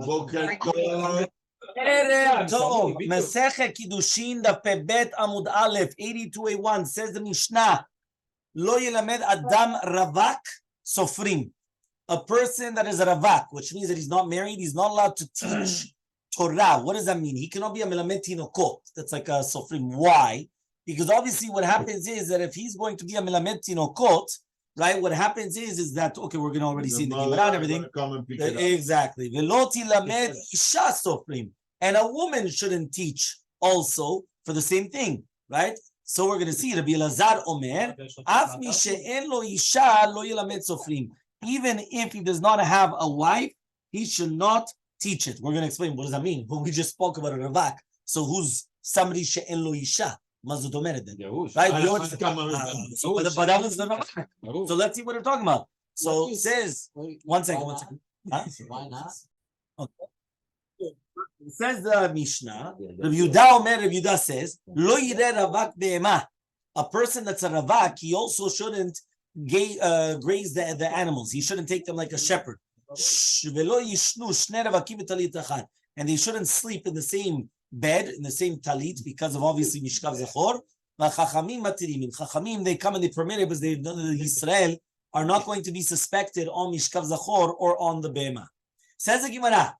בוקר טוב. ערב טוב. Masechet Kiddushin Daf Pebet Amud Aleph 82A1 says the Mishnah, Lo Yelamed Adam Ravak Sofrim. A person that is a ravak, which means that he's not married, he's not allowed to teach Torah. What does that mean? He cannot be a melamed tinokot. That's like a sofrim. Why? Because obviously what happens is that if he's going to be a melamed tinokot, right, what happens is that, okay, we're going to already see in the Gemara and everything. Exactly. Veloti lamed isha sofrim. And a woman shouldn't teach also for the same thing, right? So we're going to see Rabbi Elazar Omer, Af mi she'en lo isha lo yelamed sofrim. Even if he does not have a wife, he should not teach it. We're going to explain what does that mean. But we just spoke about a ravak. So who's somebody she'en lo isha? Mazut omeret then, right? But that was the ravak. So let's see what we're talking about. So it says, one second. Huh? Why not? Okay. It says the Mishnah, Rabbi Yehuda says, Lo yireh ravak be'ema. A person that's a ravak, he also shouldn't graze the animals. He shouldn't take them like a shepherd. And they shouldn't sleep in the same bed, in the same talit, because of obviously mishkav zachor. Chachamim, they come and they permit it because they know that Israel are not going to be suspected on mishkav zachor or on the bema. Says the Gemara,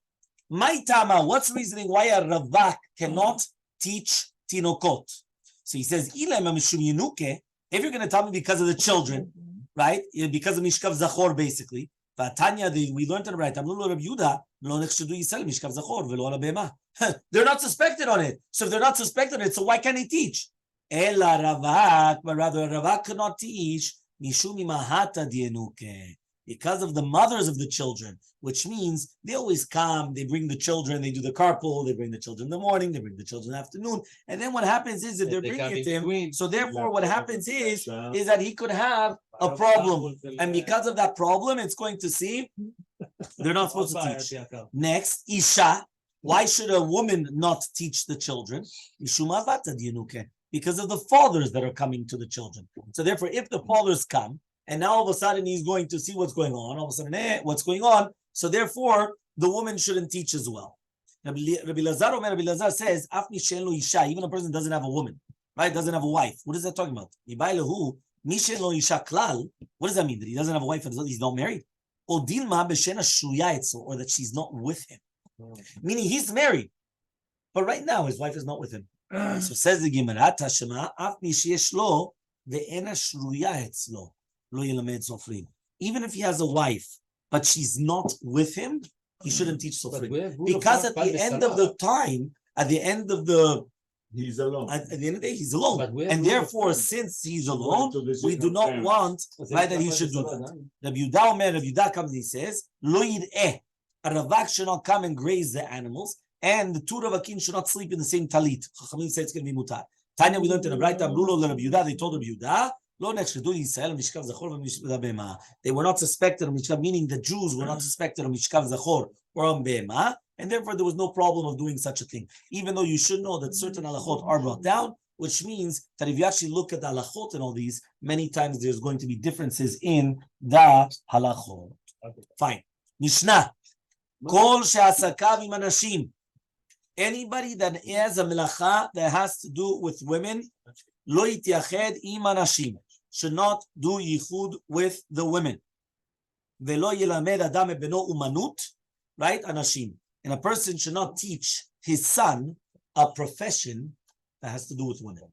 my tama, what's the reasoning why a ravak cannot teach tinokot? So he says, if you're going to tell me because of the children, right? Because of mishkav zachor, basically. We learned it right. They're not suspected on it. So if they're not suspected on it, so why can't they teach? Ela ravak, but rather ravak cannot teach because of the mothers of the children, which means they always come, they bring the children, they do the carpool, they bring the children in the morning, they bring the children in the afternoon, and then what happens is that they're bringing it to him, so therefore what happens is that he could have a problem, and because of that problem, it's going to see they're not supposed to teach. Next, Isha. Why should a woman not teach the children? Because of the fathers that are coming to the children. So therefore, if the fathers come, and now all of a sudden he's going to see what's going on. All of a sudden, what's going on? So therefore, the woman shouldn't teach as well. Rabbi Elazar says, even a person doesn't have a woman, right? Doesn't have a wife. What is that talking about? What does that mean? That he doesn't have a wife and he's not married? Or that she's not with him. Meaning he's married, but right now his wife is not with him. So says the Gemara, even if he has a wife, but she's not with him, he shouldn't teach sofrim. Because at the end of the time, he's alone. At the end of the day, he's alone. And therefore, since he's alone, we do not want that he should do that. Rabbi Yehuda comes and he says, Lo yireh. A ravak should not come and graze the animals, and the two ravakim should not sleep in the same talit. Chachamim say it's going to be mutar. Tanya, we learned in the Braita, Rabbi Yehuda, they told Rabbi Yehuda, they were not suspected of mishkav, meaning the Jews were not suspected of mishkav zachor or on bema, and therefore there was no problem of doing such a thing. Even though you should know that certain halachot are brought down, which means that if you actually look at the halachot and all these, many times there's going to be differences in the halachot. Fine. Mishnah. Kol she'asakav im anashim. Anybody that has a melacha that has to do with women, lo yitiached im anashim, should not do yichud with the women. Velo yelamed adam beno umanut, right? Anashim. And a person should not teach his son a profession that has to do with women.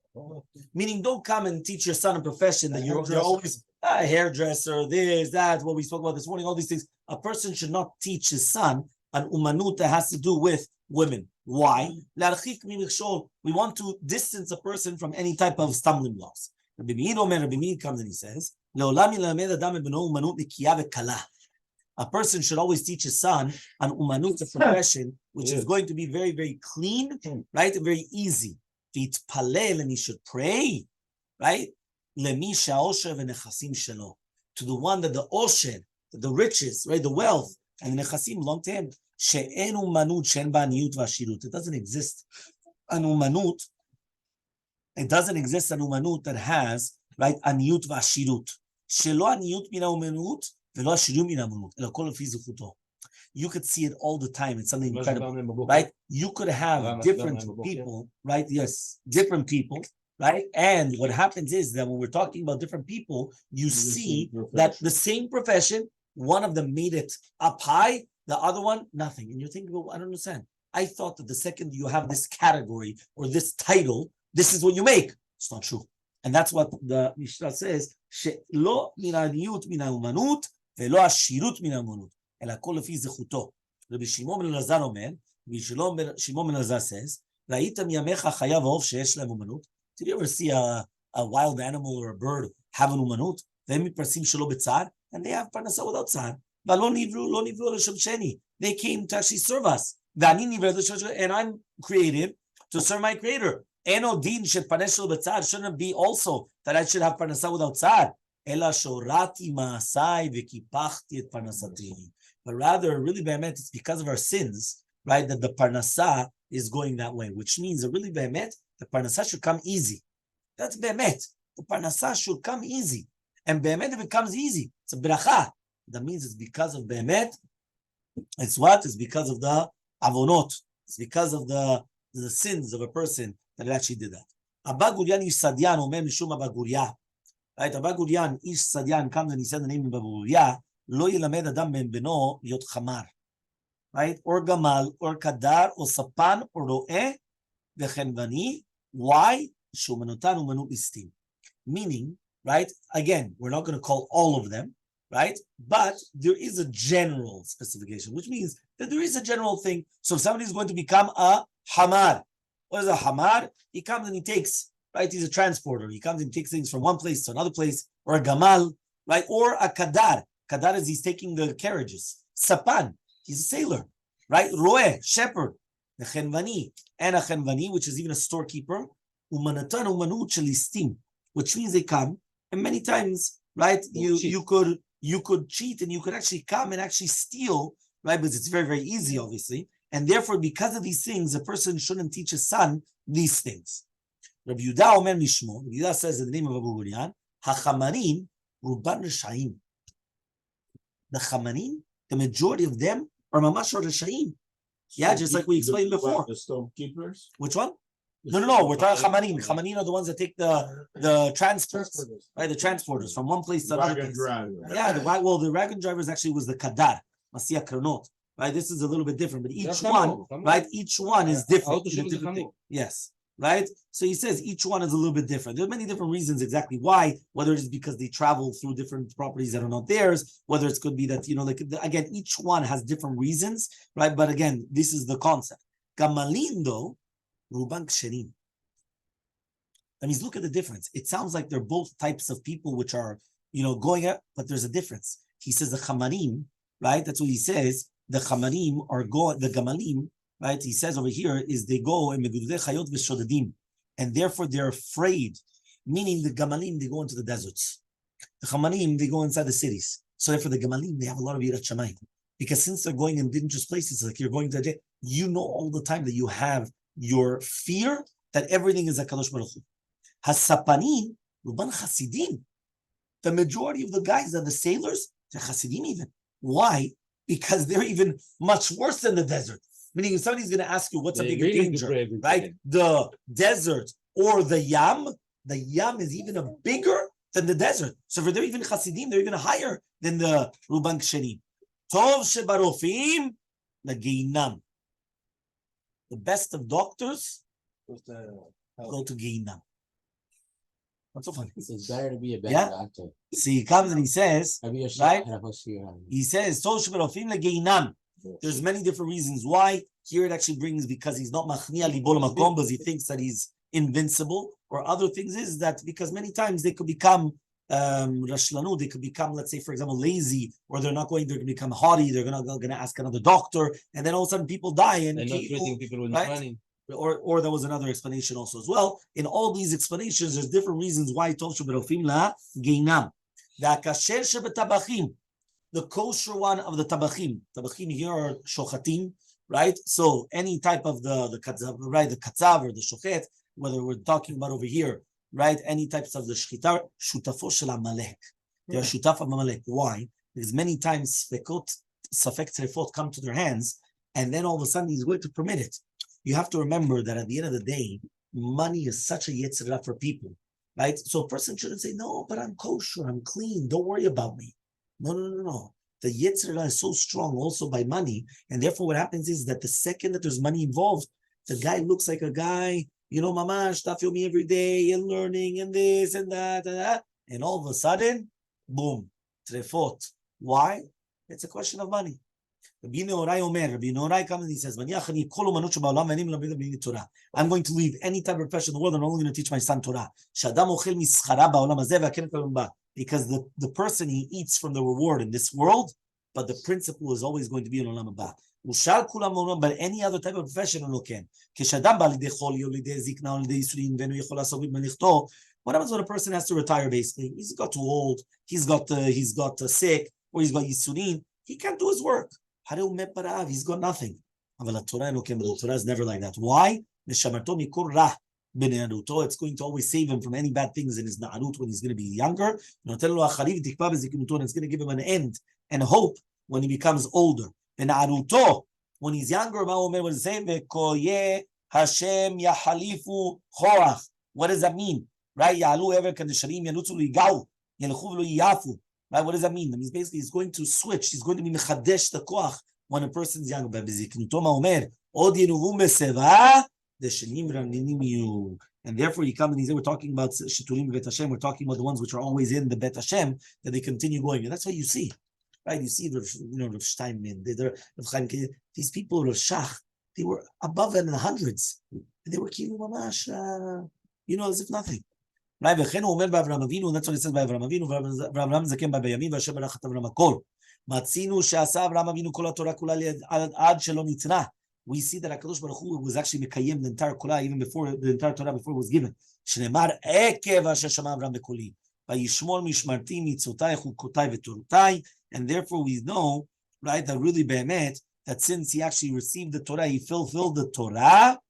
Meaning, don't come and teach your son a profession that you're always a hairdresser, this, that, what we spoke about this morning, all these things. A person should not teach his son an umanut that has to do with women. Why? We want to distance a person from any type of stumbling blocks. Rabbi Meir comes and he says, a person should always teach his son an umanut, a profession which is going to be very, very clean, right? And very easy. And he should pray, right? To the one that the osher, the riches, right, the wealth, and the nechasim belong to him. It doesn't exist an umanut. It doesn't exist an umanut that has, right, aniyut v'ashirut. Shelo aniyut min ha'umanut v'lo ashirut min ha'umanut. Ela kol lefi zuchuto. you could see it all the time. It's something incredible, right? You could have different people, right? Yes, different people, right? And what happens is that when we're talking about different people, you see that the same profession, one of them made it up high, the other one, nothing. And you're thinking, well, I don't understand. I thought that the second you have this category or this title, this is what you make. It's not true. And that's what the Mishnah says, שלא מן העניות מן האומנות, ולא עשירות מן האומנות, אלא הכל לפי זכותו. רבי שמעון בן אלעזר אומר, רבי שמעון בן אלעזר says, ראית מימיך חיה ועוף שיש להם אומנות? Did you ever see a wild animal or a bird have an אומנות? והם מתפרסים שלא בצער, and they have פרנסה without צער. ולא נבראו לשם שני. They came to actually serve us. ואני נברא לשם שני, and I'm created to serve my creator. Eno din שפרנס שלו בצער shouldn't be also that I should have פרנסה without צער. אלא שהורדתי מעשיי וקיפחתי את פרנסתי. But rather, really, באמת, it's because of our sins, right, that the parnasa is going that way, which means that really, באמת, the parnasa should come easy. That's באמת. The parnasa should come easy. And באמת, if it comes easy, it's a bracha. That means it's because of באמת. It's what? It's because of the avonot. It's because of the sins of a person that actually did that. Abba Gurian ish Sadian omer mishum Abba Guria. Right? Abba Gurian ish Sadian comes and he said the name of Abba Guria. Lo yilamed adam ben beno yot chamar. Right? Or gamal, or kadar, or sapan, or ro'eh, vechenvani. Why? Shumanotan umanu istim. Meaning, right? Again, we're not going to call all of them, right? But there is a general specification, which means that there is a general thing. So if somebody is going to become a hamar, what is a hamar? He comes and he takes, right? He's a transporter. He comes and takes things from one place to another place, or a gamal, right? Or a kadar. Kadar is he's taking the carriages. Sapan, he's a sailor, right? Roeh, shepherd. The chenvani, and a chenvani, which is even a storekeeper. Umanatan umanu chelistim, which means they come, and many times, right? You could cheat and you could actually come and actually steal, right? Because it's very, very easy, obviously. And therefore, because of these things, a person shouldn't teach his son these things. Rabbi Yehuda Omer Mishmo, Rabbi Yehuda says in the name of Abu Hurian, HaChamarim Ruban Reshaim. The Chamarim, the majority of them are mamash Reshaim. Yeah, just like we explained before. The storekeepers? Which one? No. We're talking Chamarim. Chamarim are the ones that take the transports, right? The transporters from one place to another place. Yeah, the wagon drivers actually was the Kadar, Masiya Kernot. Right, this is a little bit different, but each one, right? Each one is different. Yes, right. So he says each one is a little bit different. There are many different reasons exactly why. Whether it's because they travel through different properties that are not theirs, whether it could be that like again, each one has different reasons, right? But again, this is the concept. Gamalindo, ruban ksherim. That means look at the difference. It sounds like they're both types of people which are going up, but there's a difference. He says the chamarim, right? That's what he says. The chamarim are going, the gamalim, right? He says over here is they go and chayot v'shodadim, and therefore they're afraid. Meaning the gamalim they go into the deserts, the chamarim they go inside the cities. So therefore the gamalim they have a lot of yirat shamayim, because since they're going in dangerous places, like you're going to all the time that you have your fear that everything is a kadosh baruch hu. Hasapanim ruban chasidim. The majority of the guys are the sailors. They're chasidim even. Why? Because they're even much worse than the desert. Meaning, if somebody's going to ask you what's a bigger danger, right? The desert or the yam is even a bigger than the desert. So for they're even chasidim, they're even higher than the ruban ksherim. Tov shebarofim legeinam. The best of doctors go to geinam. What's so funny? It's better to be a better doctor. See, he comes and he says, right? He says, there's many different reasons why. Here it actually brings because he's not machnia libol makom, because he thinks that he's invincible. Or other things is that because many times they could become rashlanu, they could become, let's say, for example, lazy, or they're going to become haughty, they're going to ask another doctor, and then all of a sudden people die. And they're not treating people with money. Or there was another explanation also as well. In all these explanations, there's different reasons why Tov shebarofim la geinam. The kosher one of the tabachim. Tabachim here are shochatim, right? So any type of the katzav, right? The katzav or the shochet, whether we're talking about over here, right? Any types of the shchita, shutafo shel Elmaleh. They are shutaf of Elmaleh. Why? Because many times spekot safek trefot come to their hands, and then all of a sudden he's going to permit it. You have to remember that at the end of the day, money is such a yetzirah for people, right? So a person shouldn't say, no, but I'm kosher, I'm clean, don't worry about me. No. The yetzirah is so strong also by money, and therefore what happens is that the second that there's money involved, the guy looks like a guy, mamash, Daf Yomi every day, and learning, and this, and that, and all of a sudden, boom, trefot. Why? It's a question of money. Rabbi Norai comes and he says, I'm going to leave any type of profession in the world and I'm only going to teach my son Torah. Because the person, he eats from the reward in this world, but the principle is always going to be in Olam Haba. But any other type of profession, no can. What happens when a person has to retire? Basically, he's got too old, he's got sick, or he's got yisurin. He can't do his work. He's got nothing. But the Torah is never like that. Why? It's going to always save him from any bad things in his na'arut when he's going to be younger. And it's going to give him an end and hope when he becomes older. When he's younger, what does that mean? Right? Right? What does that mean? That means basically he's going to switch. He's going to be mechadesh the koach when a person's young. And therefore, he comes and he says, we're talking about shiturim bet Hashem. We're talking about the ones which are always in the bet Hashem, that they continue going. And that's what you see, right? You see, Rav Steinman, these people, Rav Shach, they were above in the hundreds. And they were keeping mamash, as if nothing. Right? And that's what it says by Avraham Avinu. Avraham zaken by Bayamim, Hashem barach et Avraham hakol. Matzinu she'asa Avraham Avinu kol haTorah kula ad shelo nitna. We see that HaKadosh Baruch Hu was actually mekayem the entire Kula, even before the entire Torah, before it was given. Shneimar ekev asher shama Avraham bekoli. Vayishmor mishmarti mitzvotai chukotai v'torotai. And therefore we know, right, that really be'emet, that since he actually received the Torah, he fulfilled the Torah,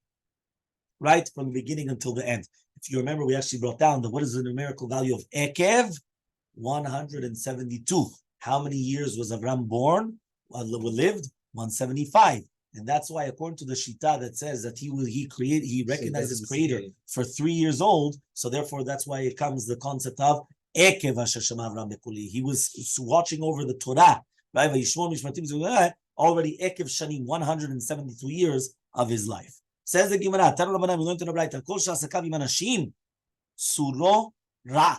right, from the beginning until the end. If you remember, we actually brought down what is the numerical value of ekev? 172. How many years was Avraham born? Lived? 175. And that's why, according to the Shita that says that he recognized his creator for 3 years old. So therefore, that's why it comes the concept of Ekev Asher Shema Avraham Bekuli. He was watching over the Torah, right? Already Ekev Shanim, 172 years of his life. Says the Gemara, we learned in the Braita, Kol Shasakav Imanashim Suro Ra.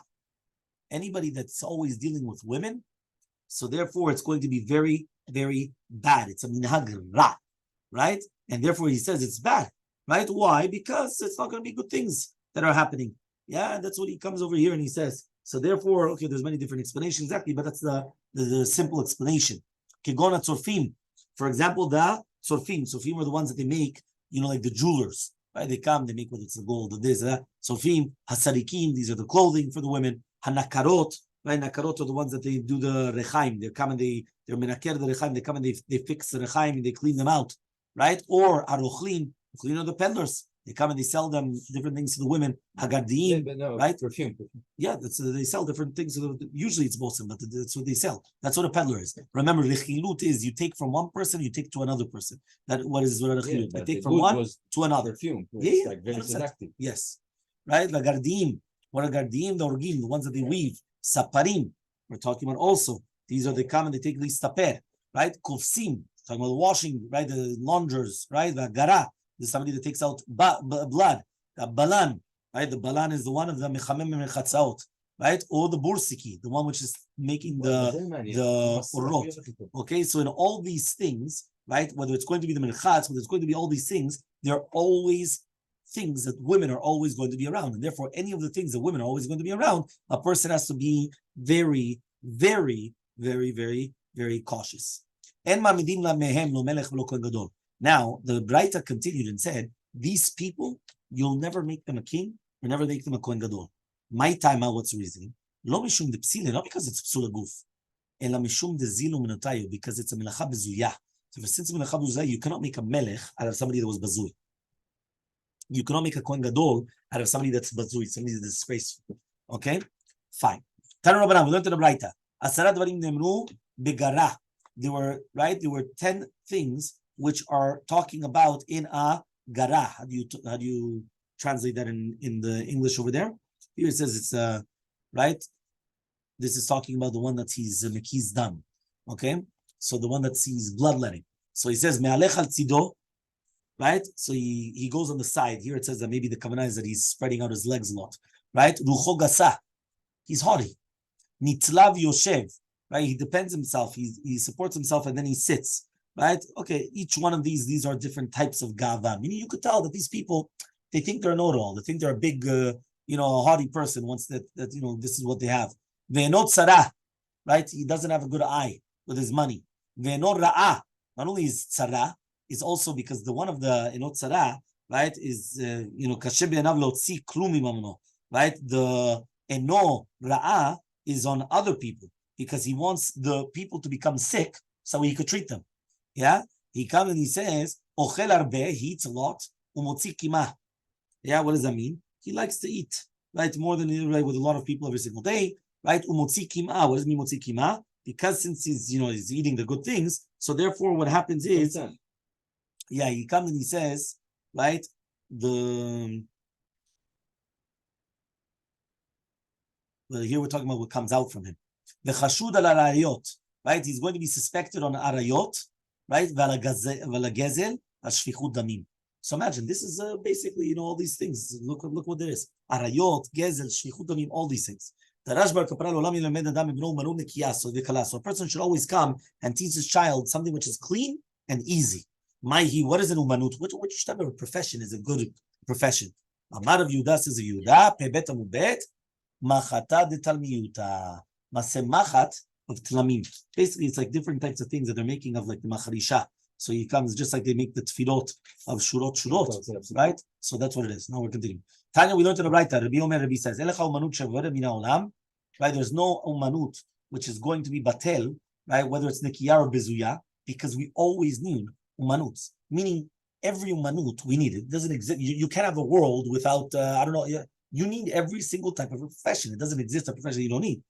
Anybody that's always dealing with women, so therefore it's going to be very, very bad. It's a minhag Ra. Right? And therefore he says it's bad. Right? Why? Because it's not going to be good things that are happening. Yeah, that's what he comes over here and he says. So therefore, okay, there's many different explanations exactly, but that's the simple explanation. Kegona tzorfim. For example, the tzorfim. Tzorfim are the ones that they make, like the jewelers. Right? They come, they make whether it's the gold or this, that. Tzorfim, hasarikim, these are the clothing for the women. Hanakarot. Right? Nakarot are the ones that they do the rechaim. They come and they're menaker the rechaim. They come and they fix the rechaim and they clean them out. Right? Or arochlin, the peddlers. They come and they sell them different things to the women. Hagardim, right? Perfume. Yeah, they sell different things. Usually it's bosim, but that's what they sell. That's what a peddler is. Remember, lechilut is you take from one person, you take to another person. What is lechilut? I take from one to another. Perfume. Yeah, like very seductive. Yes. Right? Lagardim. What are gardim? The orgim, the ones that they weave. Saparim. We're talking about also. These are they come and they take these taper. Right? Kufsim. Talking about the washing, right? The launderers, right? The gara is somebody that takes out blood. The balan, right? The balan is the one of the mechamem mechatzaot, right? Or the bursiki, the one which is making the orot. Okay, so in all these things, right? Whether it's going to be the merchatz, whether it's going to be all these things, they're always things that women are always going to be around, and therefore any of the things that women are always going to be around, a person has to be very, very, very, very, very cautious. Now, the Braita continued and said, these people, you'll never make them a king, you'll never make them a Kohen Gadol. My time out, what's the reason? Not because it's psula guf, because it's a melacha bezuya. So since it's melacha bezuya, you cannot make a melech out of somebody that was bazui. You cannot make a Kohen Gadol out of somebody that's bazui, somebody that's disgraceful. Okay? Fine. Tanu Rabbanan, we learned in the Braita. Asara dvarim nemru begara. there were 10 things which are talking about in a gara. How do you translate that in the English over there? Here it says it's right. This is talking about the one that sees mekiz dam. Okay, so the one that sees bloodletting. So he says me'alech al tzido, right? So he goes on the side. Here it says that maybe the kavanah is that he's spreading out his legs a lot, right? Rucho gasa, he's haughty. Nitlav yoshev, right? He depends himself. He supports himself and then he sits, right? Okay, each one of these are different types of gava. Meaning you could tell that these people, they think they're know-it-all. They think they're a big, haughty person. Once that this is what they have. Ve'enot tzara, right? He doesn't have a good eye with his money. Ve'enot ra'ah, not only is tzara, is also because the one of the enot tzara, right, is kashe be'enav lotzi klum mimamno, right? The eno ra'ah is on other people because he wants the people to become sick so he could treat them. Yeah, he comes and he says, "Ochel arbe," he eats a lot. Umotzi kima. Yeah, what does that mean? He likes to eat, right, more than with a lot of people every single day, right? Umotzi kima. What does it mean, motzi kima? Because since he's eating the good things, so therefore what happens is, he comes and he says, right, here we're talking about what comes out from him. The chashud al arayot, right? He's going to be suspected on arayot, right? V'ala ashfichut damim. So imagine this is basically all these things. Look what there is: arayot, gezel, shfichut damim, all these things. So a person should always come and teach his child something which is clean and easy. What is an umanut? Which type of profession is a good profession? Amar of Yehuda says Yehuda, pebet amubet, machata de talmiyuta, machet of tlamim. Basically, it's like different types of things that they're making of like the macharisha. So he comes just like they make the tefillot of shurot, right? So that's what it is. Now we're continuing. Tanya, we learned in the right that Rabbi says, Elecha umanut shevoda mina olam, right? There's no umanut which is going to be batel, right? Whether it's nikiya or bezuya, because we always need umanuts, meaning every umanut we need it. It doesn't exist. You can't have a world without you need every single type of profession. It doesn't exist a profession you don't need.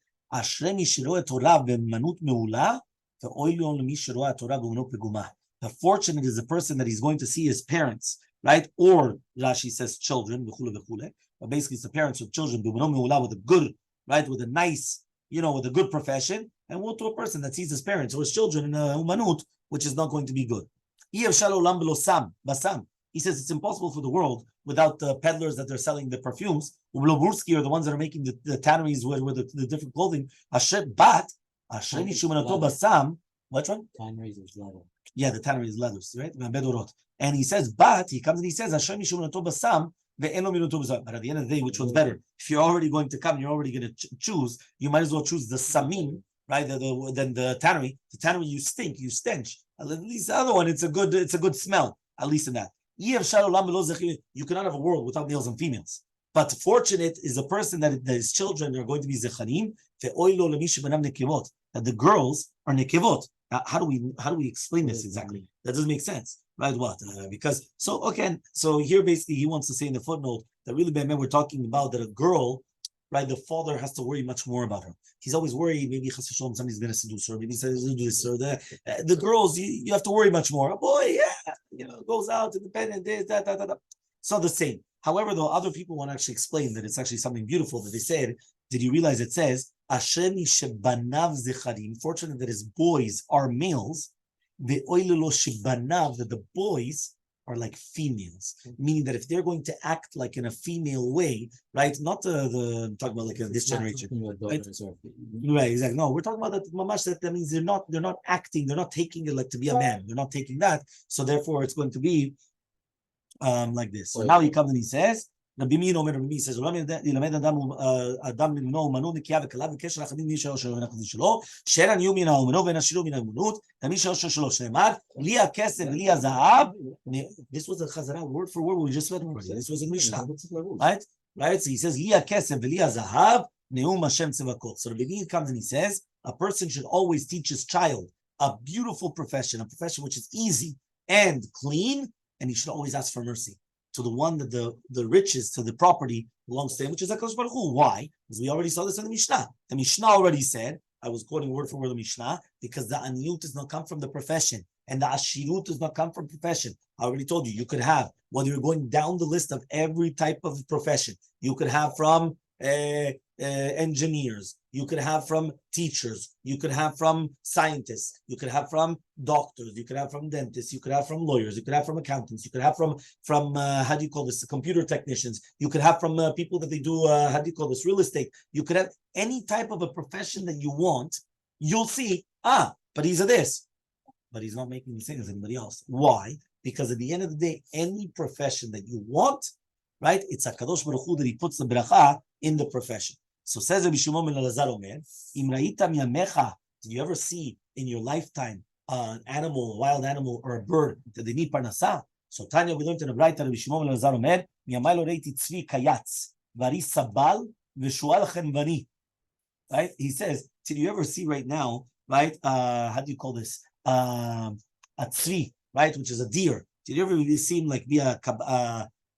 The fortunate is the person that he's going to see his parents, right? Or Rashi says children, but basically it's the parents with children with a good, right, with a nice, with a good profession, and woe to a person that sees his parents or his children in a umanut, which is not going to be good. He says it's impossible for the world without the peddlers that they're selling the perfumes, or the ones that are making the tanneries with the different clothing. Which one? Tanneries is leather. Yeah, the tannery is leathers, right? And he says, but he comes and he says, but at the end of the day, which one's better? If you're already going to come, you're already going to choose, you might as well choose the samim, right? Than the tannery. The tannery, you stench. At least the other one, it's a good smell, at least in that. You cannot have a world without males and females. But fortunate is a person that his children are going to be zechanim, that the girls are nekevot. How do we explain this exactly? That doesn't make sense, right? What? Because so here basically he wants to say in the footnote that really we're talking about that a girl, right? The father has to worry much more about her. He's always worried maybe somebody's going to seduce her, maybe somebody's going to do this or that. The girls you have to worry much more. A boy, goes out independent, this, that. So the same. However, though, other people want to actually explain that it's actually something beautiful that they said. Did you realize it says, fortunate that his boys are males, that the boys are like females, meaning that if they're going to act like in a female way, right? Not the talking about like this generation, right? Right, exactly. No, we're talking about that mamash. That means they're not acting, they're not taking it like to be a man. They're not taking that. So therefore, it's going to be like this. So now he comes and he says, Rabbi says, this was a chazara word for word we just read already. This was a Mishnah, right? So he says, so the beginning comes and he says, a person should always teach his child a beautiful profession, a profession which is easy and clean, and he should always ask for mercy to the one that the riches, to the property belongs to him, which is HaKadosh Baruch Hu. Why? Because we already saw this in the Mishnah. The Mishnah already said, I was quoting word for word the Mishnah because the aniyut does not come from the profession and the ashirut does not come from profession. I already told you, you could have, whether you're going down the list of every type of profession, you could have from engineers, you could have from teachers, you could have from scientists, you could have from doctors, you could have from dentists, you could have from lawyers, you could have from accountants, you could have from how do you call this, computer technicians, you could have from people that they do how do you call this, real estate. You could have any type of a profession that you want. You'll see, but he's a this, but he's not making the same as anybody else. Why? Because at the end of the day, any profession that you want, right, it's HaKadosh Baruch Hu that he puts the bracha in the profession. So says Rabbi Shimon ben Elazar Omer, Im ra'ita miyamecha, did you ever see in your lifetime an animal, a wild animal, or a bird that they need parnasa? So Tanya, we learned in the Braita, Rabbi Shimon ben Elazar Omer, miyamai lo reiti tzvi kayatz, vari sabal, v'shual chenvani. Right? He says, did you ever see right now, right, how do you call this, a tzvi, right, which is a deer. Did you ever see him like be a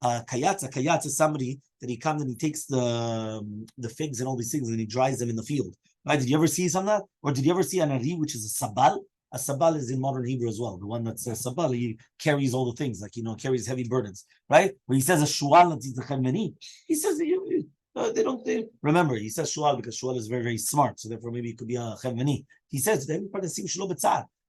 kayatz? A kayatz is somebody that he comes and he takes the figs and all these things and he dries them in the field. Right? Did you ever see some of that? Or did you ever see an ari, which is a sabal? A sabal is in modern Hebrew as well. The one that says sabal, he carries all the things, like, carries heavy burdens. Right? When he says a shual, that's the chemeni. He says remember, he says shual because shual is very, very smart. So therefore, maybe it could be a chemeni. He says,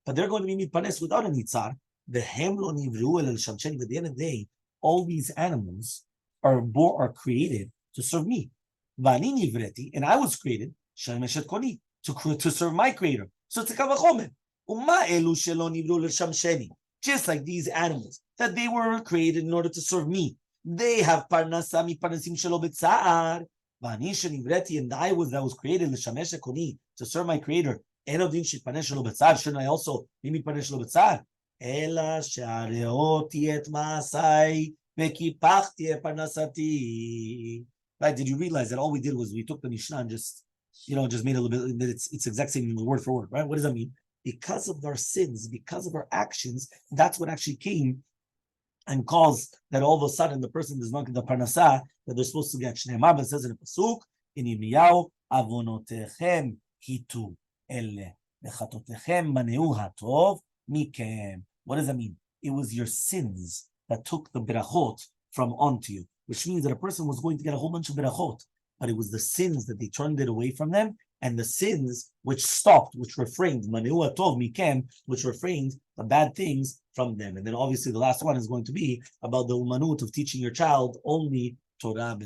but they're going to be mitpanes without any tzar. But at the end of the day, all these animals are created to serve me. And I was created to serve my creator. So it's a kavachomer. Just like these animals, that they were created in order to serve me. They have parnasa miparnasim shelo b'tzar. And I was created to serve my creator. Shouldn't I also be mitpanes shelo b'tzar? Ela she'areoti et ma'asai ve'kipachti et parnasati. Right? Did you realize that all we did was we took the Mishnah and just made a little bit, it's exact same word for word, right? What does that mean? Because of our sins, because of our actions, that's what actually came and caused that all of a sudden the person does not get the parnasah that they're supposed to get. Shneimar says in the pasuk in Yirmiyahu, avonotechem hitu ele v'chatotechem maneu hatov mikem. What does that mean? It was your sins that took the berachot from onto you, which means that a person was going to get a whole bunch of berachot, but it was the sins that they turned it away from them, and the sins which stopped, which refrained, maneu hatov mikem, which refrained the bad things from them. And then obviously the last one is going to be about the umanut of teaching your child only Torah.